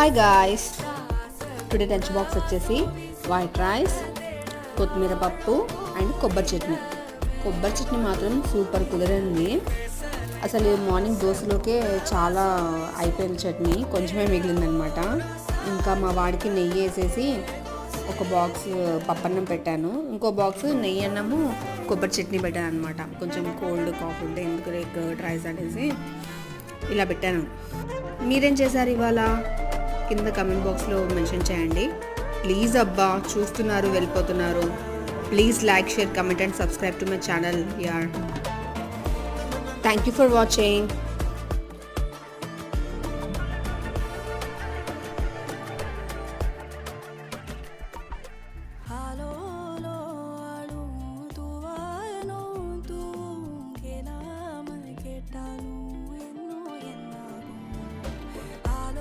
Hi guys, today lunch box వచ్చేసి white rice, కొత్తిమీర పప్పు అండ్ కొబ్బరి చట్నీ మాత్రం సూపర్ కుదిరింది. అసలు మార్నింగ్ దోశలోకే చాలా అయిపోయిన చట్నీ కొంచెమే మిగిలిందనమాట. ఇంకా మా వాడికి నెయ్యి వేసేసి ఒక బాక్స్ పప్పన్నం పెట్టాను, ఇంకో బాక్స్ నెయ్యి అన్నము కొబ్బరి చట్నీ పెట్టాను అనమాట. కొంచెం కోల్డ్ కాఫీ ఉంటే ఎందుకు కర్డ్ రైస్ అనేసి ఇలా పెట్టాను. మీరేం చేశారు ఇవాళ? కింద కమెంట్ బాక్స్లో మెన్షన్ చేయండి ప్లీజ్. అబ్బా చూస్తున్నారు వెళ్ళిపోతున్నారు. Please like, share, comment and subscribe to my channel. Thank you for watching.